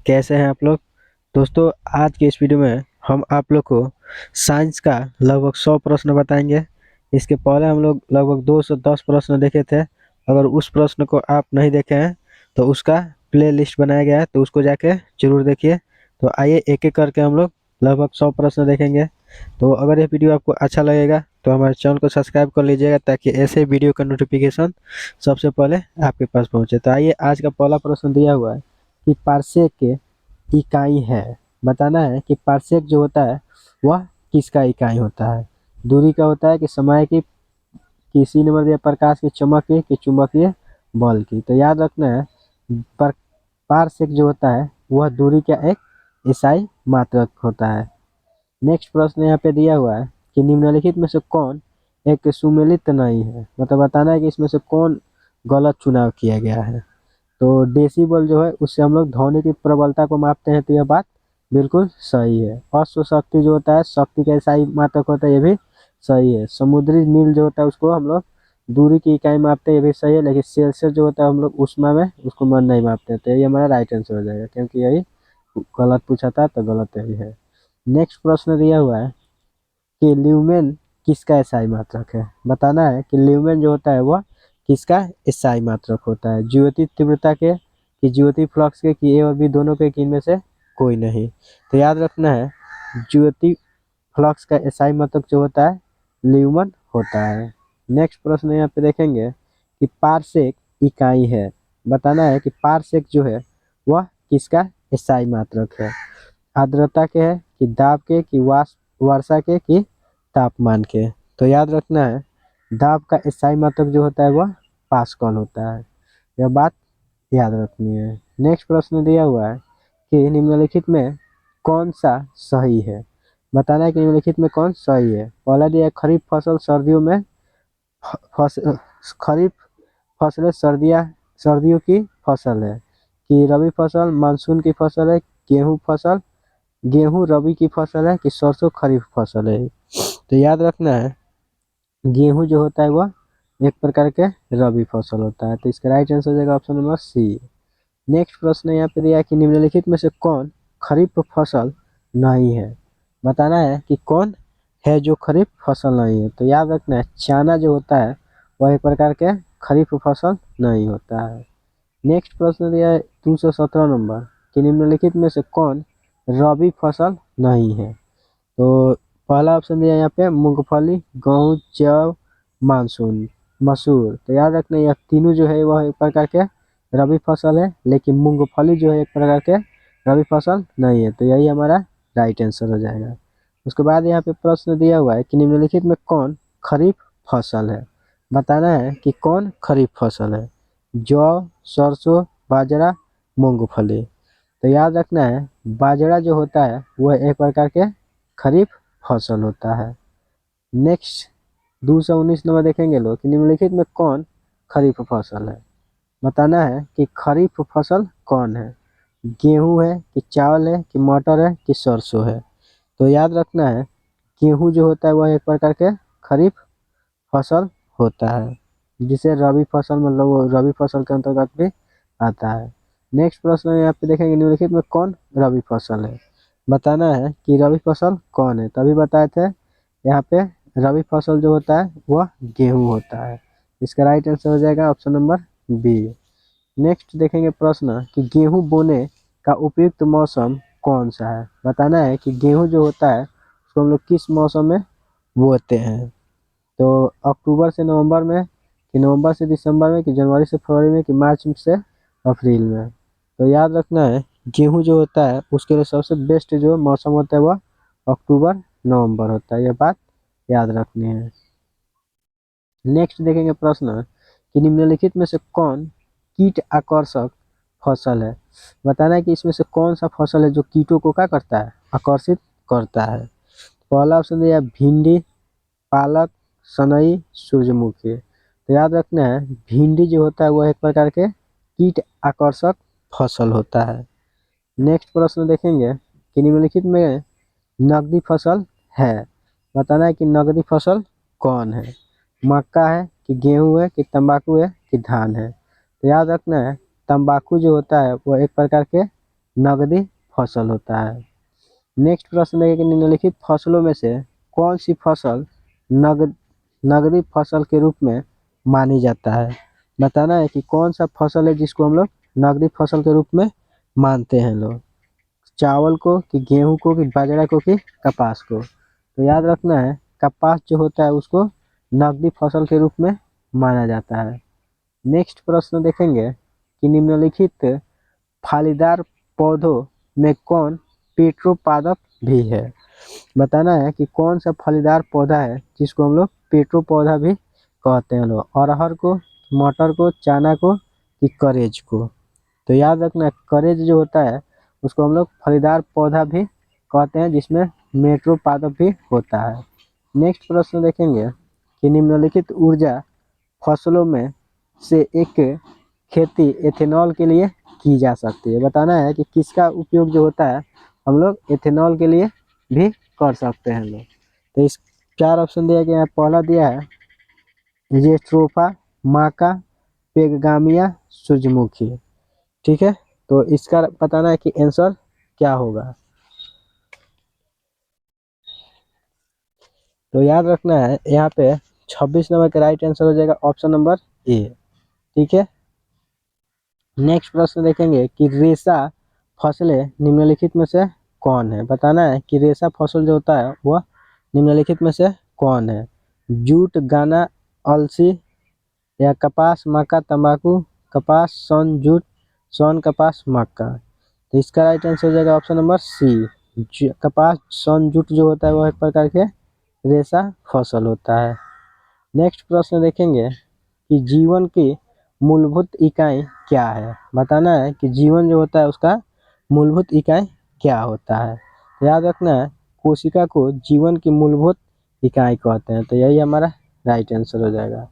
कैसे हैं आप लोग। दोस्तों, आज के इस वीडियो में हम आप लोग को साइंस का लगभग 100 प्रश्न बताएंगे। इसके पहले हम लोग लगभग 210 प्रश्न देखे थे। अगर उस प्रश्न को आप नहीं देखे हैं तो उसका प्ले लिस्ट बनाया गया है, तो उसको जाके जरूर देखिए। तो आइए एक एक करके हम लोग लगभग 100 प्रश्न देखेंगे। तो अगर ये वीडियो आपको अच्छा लगेगा तो हमारे चैनल को सब्सक्राइब कर लीजिएगा, ताकि ऐसे वीडियो का नोटिफिकेशन सबसे पहले आपके पास पहुंचे। तो आइए, आज का पहला प्रश्न दिया हुआ है कि पारसेक के इकाई है। बताना है कि पारसेक जो होता है वह किसका इकाई होता है। दूरी का होता है कि समय की, किसी नंबर दिया प्रकाश की, चमक की, कि चुंबकीय बल की। तो याद रखना है, पर पारसेक जो होता है वह दूरी का एक इकाई मात्रक होता है। नेक्स्ट प्रश्न यहाँ पे दिया हुआ है कि निम्नलिखित में से कौन एक सुमेलित नहीं है। मतलब बताना है कि इसमें से कौन गलत चुनाव किया गया है। तो डेसिबल जो है उससे हम लोग ध्वनि की प्रबलता को मापते हैं, तो यह बात बिल्कुल सही है। अश्व शक्ति जो होता है शक्ति का इकाई मात्रक होता है, ये भी सही है। समुद्री मील जो होता है उसको हम लोग दूरी की इकाई मापते हैं, ये भी सही है। लेकिन सेल्सियस जो होता है हम लोग उष्मा में उसको मन नहीं मापते, तो ये हमारा राइट आंसर हो जाएगा, क्योंकि यही गलत पूछा था, तो गलत यही है। नेक्स्ट प्रश्न दिया हुआ है कि ल्यूमेन किसका एसआई मात्रक है। बताना है कि ल्यूमेन जो होता है वह किसका एसआई मात्रक होता है। ज्योति तीव्रता के, कि ज्योति फ्लक्स के, कि ए और बी दोनों के, कि इनमें से कोई नहीं। तो याद रखना है, ज्योति फ्लक्स का एसआई मात्रक जो होता है ल्यूमन होता है। नेक्स्ट प्रश्न यहाँ पे देखेंगे कि पारसेक इकाई है। बताना है कि पारसेक जो है वह किसका एसआई मात्रक है। आर्द्रता के है, कि दाब के, कि वर्षा के, कि तापमान के। तो याद रखना है, दाब का एसआई मात्रक जो होता है वह पास्कल होता है। यह बात याद रखनी है। नेक्स्ट प्रश्न दिया हुआ है कि निम्नलिखित में कौन सा सही है। बताना है कि निम्नलिखित में कौन सही है। पहला दिया है खरीफ फसल सर्दियों में, फस, खरीफ फसलें सर्दियों की फसल है। कि रबी फसल मानसून की फसल है। गेहूं रबी की फसल है। कि सरसों खरीफ फसल है। तो याद रखना है, गेहूं जो होता है वह एक प्रकार के रबी फसल होता है। तो इसका राइट आंसर हो जाएगा ऑप्शन नंबर सी। नेक्स्ट प्रश्न यहाँ पे दिया है कि निम्नलिखित में से कौन खरीफ फसल नहीं है। बताना है कि कौन है जो खरीफ फसल नहीं है। तो याद रखना है, चना जो होता है वह एक प्रकार के खरीफ फसल नहीं होता है। नेक्स्ट प्रश्न दिया है 217 नंबर कि निम्नलिखित में से कौन रबी फसल नहीं है। तो पहला ऑप्शन दिया है यहाँ पे मूंगफली, गेहूं, जौ, मानसून, मसूर। तो याद रखना, यह तीनों जो है वह एक प्रकार के रबी फसल है, लेकिन मूंगफली जो है एक प्रकार के रबी फसल नहीं है। तो यही हमारा राइट आंसर हो जाएगा। उसके बाद यहाँ पे प्रश्न दिया हुआ है कि निम्नलिखित में कौन खरीफ फसल है। बताना है कि कौन खरीफ फसल है। जौ, सरसों, बाजरा, मूंगफली। तो याद रखना है, बाजरा जो होता है वह एक प्रकार के खरीफ फसल होता है। नेक्स्ट 219 नंबर देखेंगे लोग कि निम्नलिखित में कौन खरीफ फसल है। बताना है कि खरीफ फसल कौन है। गेहूं है, कि चावल है, कि मटर है, कि सरसों है। तो याद रखना है, गेहूं जो होता है वह एक प्रकार के खरीफ फसल होता है, जिसे रबी फसल मतलब वो रबी फसल के अंतर्गत भी आता है। नेक्स्ट प्रश्न यहाँ पे देखेंगे, निम्नलिखित में कौन रबी फसल है। बताना है कि रबी फसल कौन है। तभी बताए थे यहाँ पे, रबी फसल जो होता है वह गेहूं होता है। इसका राइट आंसर हो जाएगा ऑप्शन नंबर बी। नेक्स्ट देखेंगे प्रश्न कि गेहूं बोने का उपयुक्त मौसम कौन सा है। बताना है कि गेहूं जो होता है उसको हम लोग किस मौसम में बोते हैं। तो अक्टूबर से नवंबर में, कि नवंबर से दिसंबर में, कि जनवरी से फरवरी में, कि मार्च से अप्रैल में। तो याद रखना है, गेहूं जो होता है उसके लिए सबसे बेस्ट जो मौसम होता है वह अक्टूबर नवंबर होता है। यह बात याद रखनी है। नेक्स्ट देखेंगे प्रश्न कि निम्नलिखित में से कौन कीट आकर्षक फसल है। बताना है कि इसमें से कौन सा फसल है जो कीटों को क्या करता है, आकर्षित करता है। पहला ऑप्शन दिया भिंडी, पालक, सनई, सूरजमुखी। तो याद रखना है, भिंडी जो होता है वह एक प्रकार के कीट आकर्षक फसल होता है। नेक्स्ट प्रश्न देखेंगे कि निम्नलिखित में नकदी फसल है। बताना है कि नकदी फसल कौन है। मक्का है, कि गेहूं है, कि तंबाकू है, कि धान है। तो याद रखना है, तंबाकू जो होता है वह एक प्रकार के नगदी फसल होता है। नेक्स्ट प्रश्न देखिए कि निम्नलिखित फसलों में से कौन सी फसल नगद नगदी फसल के रूप में मानी जाता है। बताना है कि कौन सा फसल है जिसको हम लोग नगदी फसल के रूप में मानते हैं लोग। चावल को कि गेहूं को कि बाजरा को कि कपास को। तो याद रखना है कपास जो होता है उसको नगदी फसल के रूप में माना जाता है। नेक्स्ट प्रश्न देखेंगे कि निम्नलिखित फलीदार पौधों में कौन पेट्रोपादप भी है। बताना है कि कौन सा फलीदार पौधा है जिसको हम लोग पेट्रो पौधा भी कहते हैं लोग। अरहर को, मटर को, चना को कि करेज को। तो याद रखना करेज जो होता है उसको हम लोग फलीदार पौधा भी कहते हैं जिसमें मेट्रोपादप भी होता है। नेक्स्ट प्रश्न देखेंगे कि निम्नलिखित ऊर्जा फसलों में से एक खेती एथेनॉल के लिए की जा सकती है। बताना है कि किसका उपयोग जो होता है हम लोग एथेनॉल के लिए भी कर सकते हैं लोग। तो इस 4 ऑप्शन दिया गया है। पहला दिया है जेस्ट्रोफा, माका, पेगगामिया, सूरजमुखी। ठीक है, तो इसका बताना है कि आंसर क्या होगा। तो याद रखना है यहाँ पे 26 नंबर का राइट आंसर हो जाएगा ऑप्शन नंबर ए। ठीक है, नेक्स्ट प्रश्न देखेंगे कि रेशा फसलें निम्नलिखित में से कौन है। बताना है कि रेशा फसल जो होता है वह निम्नलिखित में से कौन है। जूट, गन्ना, अलसी या कपास, मक्का, तंबाकू। कपास, सन, जूट, सन, कपास, मक्का। तो इसका राइट आंसर हो जाएगा ऑप्शन नंबर सी। कपास, सन, जूट जो होता है वह एक प्रकार के रेशा फसल होता है। नेक्स्ट प्रश्न देखेंगे कि जीवन की मूलभूत इकाई क्या है। बताना है कि जीवन जो होता है उसका मूलभूत इकाई क्या होता है। तो याद रखना है कोशिका को जीवन की मूलभूत इकाई कहते हैं। तो यही हमारा राइट आंसर हो जाएगा।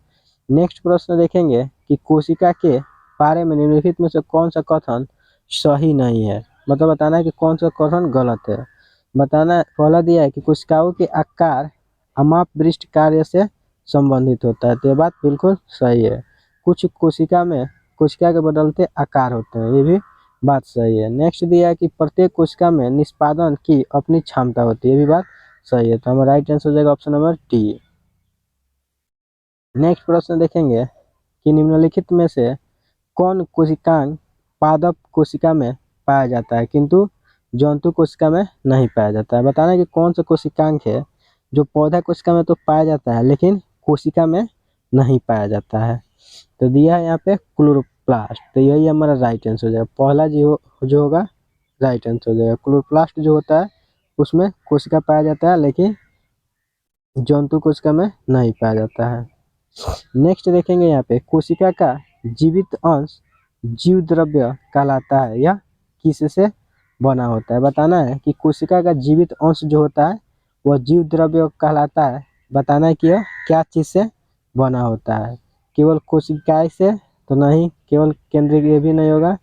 नेक्स्ट प्रश्न देखेंगे कि कोशिका के बारे में निम्नलिखित में से कौन सा कथन सही नहीं है। मतलब बताना है कि कौन सा कथन गलत है। बताना पहला दिया है कि कोशिकाओं के आकार अमापदृष्ट कार्य से संबंधित होता है। तो ये बात बिल्कुल सही है। कुछ कोशिका के बदलते आकार होते हैं, ये भी बात सही है। नेक्स्ट दिया है कि प्रत्येक कोशिका में निष्पादन की अपनी क्षमता होती है, ये भी बात सही है। तो हमारा राइट आंसर हो जाएगा ऑप्शन नंबर डी। नेक्स्ट प्रश्न देखेंगे कि निम्नलिखित में से कौन कोशिकांग पादप कोशिका में पाया जाता है किंतु जंतु कोशिका में नहीं पाया जाता है। बताना है कि कौन सा कोशिकांग है जो पौधा कोशिका में तो पाया जाता है लेकिन कोशिका में नहीं पाया जाता है। तो दिया है यहाँ पे क्लोरोप्लास्ट। तो यही हमारा राइट आंसर हो जाएगा। पहला जो होगा राइट आंसर हो जाएगा। क्लोरोप्लास्ट जो होता है उसमें कोशिका पाया जाता है लेकिन जंतु कोशिका में नहीं पाया जाता है। नेक्स्ट देखेंगे यहाँ पे कोशिका का जीवित अंश जीव द्रव्य कहलाता है या किससे बना होता है। बताना है कि कोशिका का जीवित अंश जो होता है वह जीव द्रव्य कहलाता है। बताना है कि यह क्या चीज से बना होता है। केवल कोशिकाएं से तो नहीं, केवल केंद्रीय भी नहीं होगा।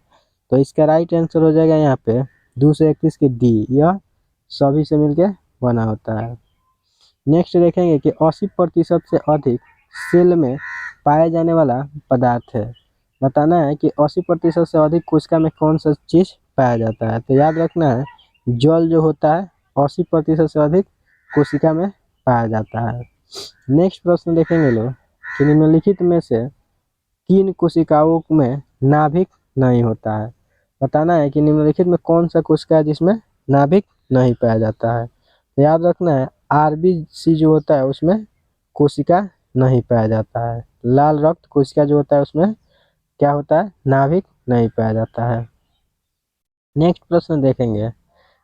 तो इसका राइट आंसर हो जाएगा यहाँ पे 231 की डी, यह सभी से मिलके बना होता है। नेक्स्ट देखेंगे कि 80% से अधिक सेल में पाए जाने वाला पदार्थ है। बताना है कि 80% से अधिक कोशिका में कौन सा चीज पाया जाता है। तो याद रखना है जल जो होता है 80% से अधिक कोशिका में पाया जाता है। नेक्स्ट प्रश्न देखेंगे लोग कि निम्नलिखित में से किन कोशिकाओं में नाभिक नहीं होता है। बताना है कि निम्नलिखित में कौन सा कोशिका है जिसमें नाभिक नहीं पाया जाता है। तो याद रखना है आरबीसी जो होता है उसमें कोशिका नहीं पाया जाता है। लाल रक्त कोशिका जो होता है उसमें क्या होता है, नाभिक नहीं पाया जाता है। नेक्स्ट प्रश्न देखेंगे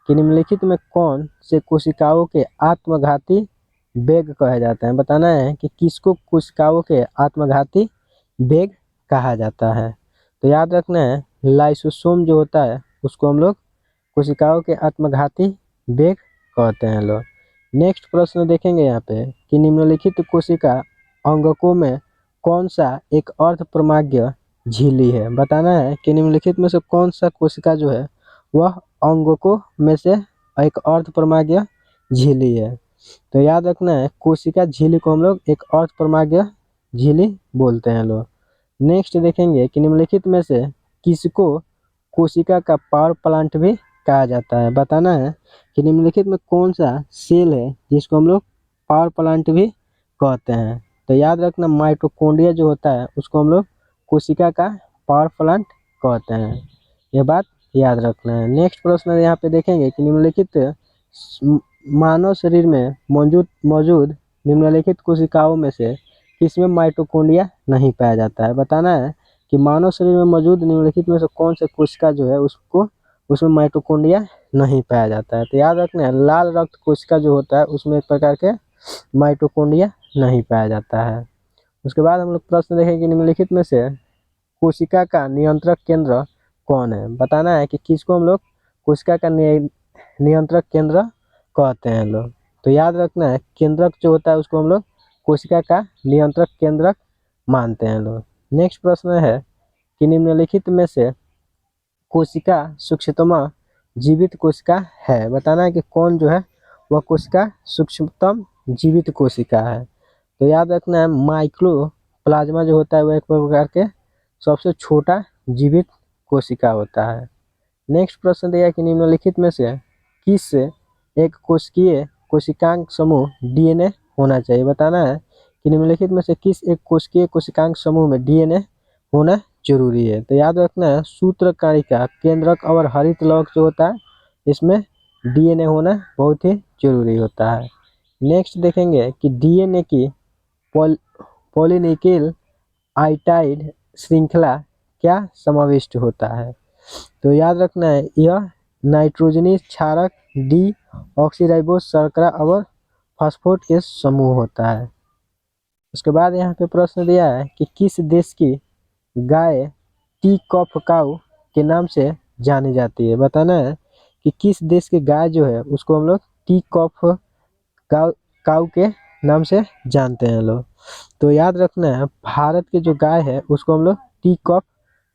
कि निम्नलिखित में कौन से कोशिकाओं के आत्मघाती वेग कहे जाते हैं। बताना है कि किसको कोशिकाओं के आत्मघाती वेग कहा जाता है। तो याद रखना है लाइसोसोम जो होता है उसको हम लोग कोशिकाओं के आत्मघाती वेग कहते हैं लोग। नेक्स्ट प्रश्न देखेंगे यहाँ पे कि निम्नलिखित कोशिका अंगकों में कौन सा एक अर्धपरागीय झिल्ली है। बताना है कि निम्नलिखित में से कौन सा कोशिका जो है वह अंगकों में से एक अर्धपरागीय झिल्ली है। तो याद रखना है कोशिका झिल्ली को हम लोग एक अर्धपरागीय झिल्ली बोलते हैं लोग। नेक्स्ट देखेंगे कि निम्नलिखित में से किसको कोशिका का पावर प्लांट भी कहा जाता है। बताना है कि निम्नलिखित में कौन सा सेल है जिसको हम लोग पावर प्लांट भी कहते हैं। तो याद रखना माइटोकॉन्ड्रिया जो होता है उसको हम लोग कोशिका का पावर प्लांट कहते हैं, ये बात याद रखना है। नेक्स्ट प्रश्न यहाँ पे देखेंगे कि निम्नलिखित मानव शरीर में मौजूद निम्नलिखित कोशिकाओं में से किसमें माइटोकॉन्ड्रिया नहीं पाया जाता है। बताना है कि मानव शरीर में मौजूद निम्नलिखित में से कौन से कोशिका जो है उसमें माइटोकॉन्ड्रिया नहीं पाया जाता है। तो याद रखना है लाल रक्त कोशिका जो होता है उसमें एक प्रकार के माइटोकॉन्ड्रिया नहीं पाया जाता है। उसके बाद हम लोग प्रश्न देखेंगे निम्नलिखित में से कोशिका का नियंत्रक केंद्र कौन है। बताना है कि किसको हम लोग कोशिका का नियंत्रक केंद्र कहते हैं लोग। तो याद रखना है केंद्रक जो होता है उसको हम लोग कोशिका का नियंत्रक केंद्रक मानते हैं लोग। नेक्स्ट प्रश्न है कि निम्नलिखित में से कोशिका सूक्ष्मतम जीवित कोशिका है। बताना है कि कौन जो है वह कोशिका सूक्ष्मतम जीवित कोशिका है। तो याद रखना है माइक्रोप्लाज्मा जो होता है वह एक प्रकार के सबसे छोटा जीवित कोशिका होता है। नेक्स्ट प्रश्न दिया कि निम्नलिखित में से किस एक कोशिकीय कोशिकांग समूह डीएनए होना चाहिए। बताना है कि निम्नलिखित में से किस एक कोशिकीय कोशिकांग समूह में डीएनए होना जरूरी है। तो याद रखना है सूत्रकारिका केंद्रक और हरित लवक जो होता है इसमें डीएनए होना बहुत ही जरूरी होता है। नेक्स्ट देखेंगे कि डीएनए की पॉलीनिकल आइटाइड श्रृंखला क्या समाविष्ट होता है। तो याद रखना है यह नाइट्रोजनी क्षारक डी ऑक्सीराइबोस शर्करा और फास्फोट के समूह होता है। उसके बाद यहाँ पे प्रश्न दिया है कि किस देश की गाय टी कॉफ काउ के नाम से जानी जाती है। बताना है कि किस देश की गाय जो है उसको हम लोग टी कॉफ काउ के नाम से जानते हैं लोग। तो याद रखना है भारत की जो गाय है उसको हम लोग टी कॉफ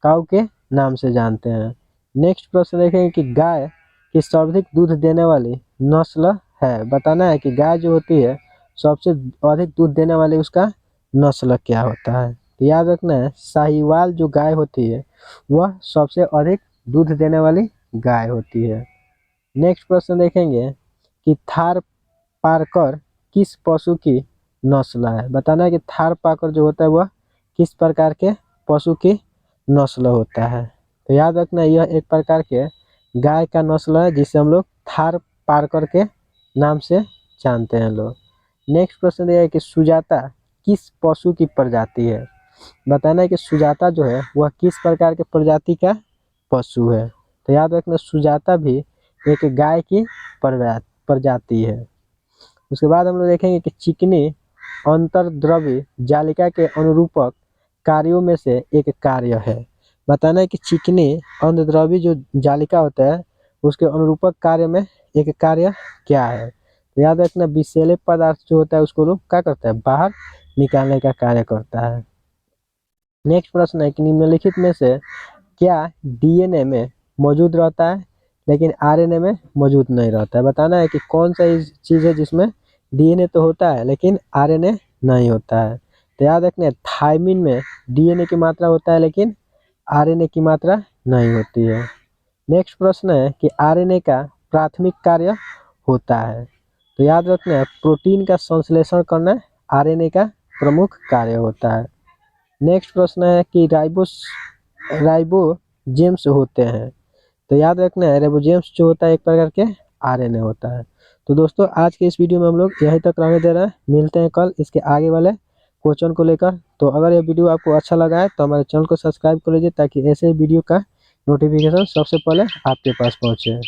काउ के नाम से जानते हैं। नेक्स्ट प्रश्न देखेंगे कि गाय की सर्वाधिक दूध देने वाली नस्ल है। बताना है कि गाय जो होती है सबसे अधिक दूध देने वाली उसका नस्ल क्या होता है। तो याद रखना है साहिवाल जो गाय होती है वह सबसे अधिक दूध देने वाली गाय होती है। नेक्स्ट प्रश्न देखेंगे कि थार पारकर किस पशु की नस्ल है। बताना है कि थार पारकर जो होता है वह किस प्रकार के पशु की नस्ल होता है। तो याद रखना यह एक प्रकार के गाय का नस्ल है जिसे हम लोग थार पारकर के नाम से जानते हैं लोग। नेक्स्ट प्रश्न यह है कि सुजाता किस पशु की प्रजाति है। बताना है कि सुजाता जो है वह किस प्रकार के प्रजाति का पशु है। तो याद रखना सुजाता भी एक गाय की प्रजाति है। उसके बाद हम लोग देखेंगे कि चिकनी अंतर्द्रव्य जालिका के अनुरूपक कार्यों में से एक कार्य है। बताना है कि चिकनी अंतर्द्रव्य जो जालिका होता है उसके अनुरूपक कार्य में एक कार्य क्या है। तो याद रखना विषैले पदार्थ जो होता है उसको लोग क्या करता है बाहर निकालने का कार्य करता है। नेक्स्ट प्रश्न है कि निम्नलिखित में से क्या डीएनए में मौजूद रहता है लेकिन आरएनए में मौजूद नहीं रहता है। बताना है कि कौन सा चीज़ है जिसमें डीएनए तो होता है लेकिन आरएनए नहीं होता है। तो याद रखना थायमिन में डीएनए की मात्रा होता है लेकिन आरएनए की मात्रा नहीं होती है। नेक्स्ट प्रश्न है कि आरएनए का प्राथमिक कार्य होता है। तो याद रखना है प्रोटीन का संश्लेषण करना आरएनए का प्रमुख कार्य होता है। नेक्स्ट प्रश्न है कि राइबोजेम्स होते हैं। तो याद रखना है राइबोजेम्स जो होता है एक प्रकार के आरएनए होता है। तो दोस्तों आज के इस वीडियो में हम लोग यहीं तक रहने दे रहे हैं, मिलते हैं कल इसके आगे वाले क्वेश्चन को लेकर। तो अगर ये वीडियो आपको अच्छा लगा है तो हमारे चैनल को सब्सक्राइब कर लीजिए ताकि ऐसे वीडियो का नोटिफिकेशन सबसे पहले आपके पास पहुंचे।